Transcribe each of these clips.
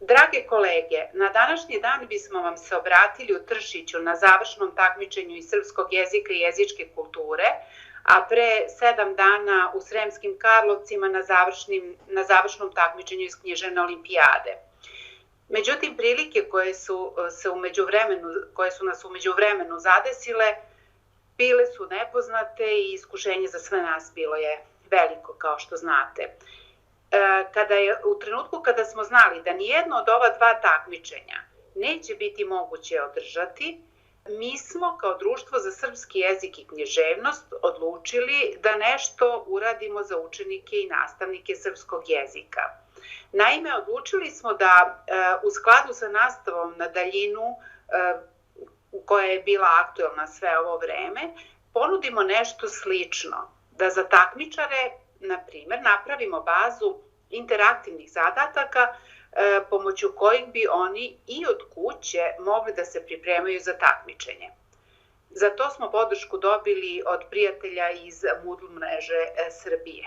Drage kolege, na današnji dan bismo vam se obratili u Tršiću na završnom takmičenju iz srpskog jezika i jezičke kulture, a pre 7 dana u Sremskim Karlovcima na završnom takmičenju iz književne olimpijade. Međutim, prilike koje su nas u međuvremenu zadesile bile su nepoznate i iskušenje za sve nas bilo je veliko, kao što znate. U trenutku kada smo znali da nijedno od ova dva takmičenja neće biti moguće održati, mi smo kao Društvo za srpski jezik i književnost odlučili da nešto uradimo za učenike i nastavnike srpskog jezika. Naime, odlučili smo da u skladu sa nastavom na daljinu, koja je bila aktuelna sve ovo vreme, ponudimo nešto slično, da za takmičare, na primjer, napravimo bazu interaktivnih zadataka pomoću kojih bi oni i od kuće mogli da se pripremaju za takmičenje. Za to smo podršku dobili od prijatelja iz Moodle mreže Srbije.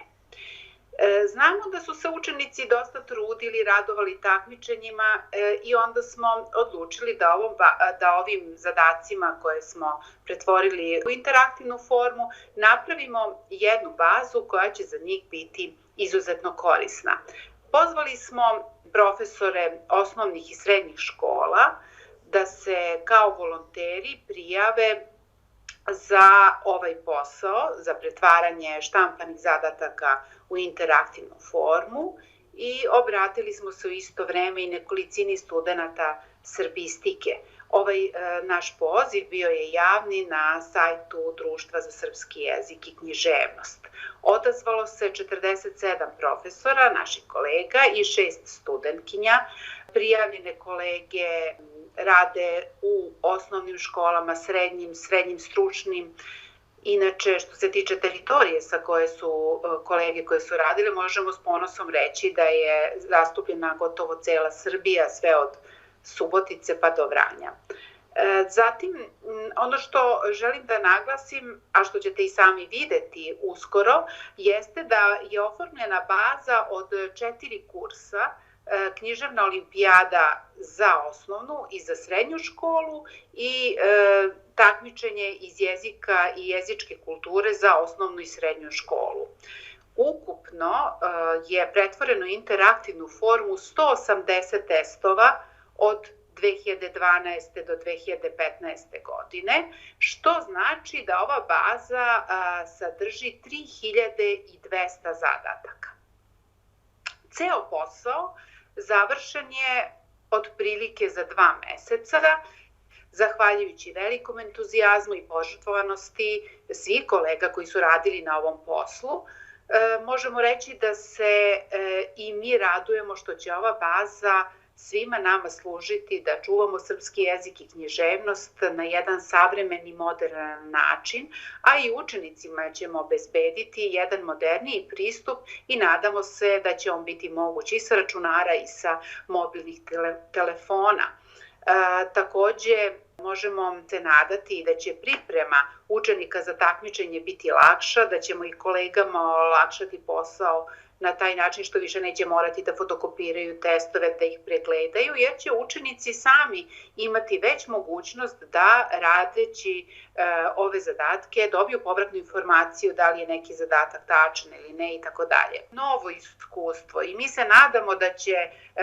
Znamo da su se učenici dosta trudili, radovali takmičenjima i onda smo odlučili da ovim zadacima koje smo pretvorili u interaktivnu formu napravimo jednu bazu koja će za njih biti izuzetno korisna. Pozvali smo profesore osnovnih i srednjih škola da se kao volonteri prijave za ovaj posao, za pretvaranje štampanih zadataka u interaktivnu formu i obratili smo se u isto vreme i nekolicini studenata srbistike. Ovaj naš poziv bio je javni na sajtu Društva za srpski jezik i književnost. Odazvalo se 47 profesora, naših kolega i 6 studentkinja. Prijavljene kolege rade u osnovnim školama, srednjim stručnim. Inače, što se tiče teritorije sa koje su kolege koje su radile, možemo s ponosom reći da je zastupljena gotovo cela Srbija, sve od Subotice pa do Vranja. Zatim, ono što želim da naglasim, a što ćete i sami videti uskoro, jeste da je oformljena baza od 4 kursa, književna olimpijada za osnovnu i za srednju školu i takmičenje iz jezika i jezičke kulture za osnovnu i srednju školu. Ukupno je pretvoreno u interaktivnu formu 180 testova od 2012. do 2015. godine, što znači da ova baza sadrži 3200 zadataka. Ceo posao završen je otprilike za 2 meseca, zahvaljujući velikom entuzijazmu i požrtvovanosti svih kolega koji su radili na ovom poslu. Možemo reći da se i mi radujemo što će ova baza svima nama služiti da čuvamo srpski jezik i književnost na jedan savremeni, moderan način, a i učenicima ćemo obezbediti jedan moderniji pristup i nadamo se da će on biti moguć i sa računara i sa mobilnih telefona. Takođe, možemo se nadati da će priprema učenika za takmičenje biti lakša, da ćemo i kolegama olakšati posao na taj način što više neće morati da fotokopiraju testove, da ih pregledaju, jer će učenici sami imati već mogućnost da radeći ove zadatke dobiju povratnu informaciju da li je neki zadatak tačan ili ne i tako dalje. Novo iskustvo i mi se nadamo da će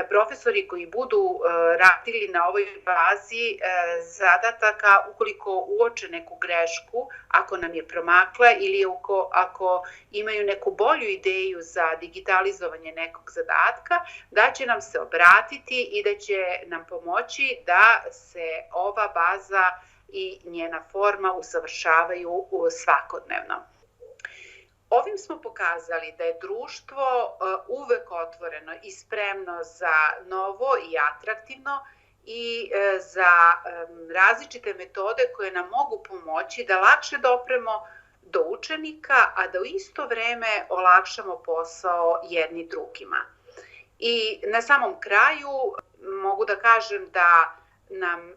profesori koji budu radili na ovoj bazi zadataka, ukoliko uoče neku grešku, ako nam je promakla ili ako imaju neku bolju ideju za digitalizovanje nekog zadatka, da će nam se obratiti i da će nam pomoći da se ova baza i njena forma usavršavaju svakodnevno. Ovim smo pokazali da je društvo uvek otvoreno i spremno za novo i atraktivno i za različite metode koje nam mogu pomoći da lakše dopremo do učenika, a da u isto vreme olakšamo posao jedni drugima. I na samom kraju mogu da kažem da nam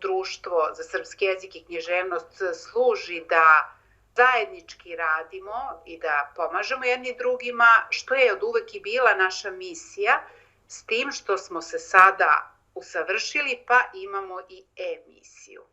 Društvo za srpski jezik i književnost služi da zajednički radimo i da pomažemo jedni drugima, što je od uvek i bila naša misija, s tim što smo se sada usavršili pa imamo i emisiju.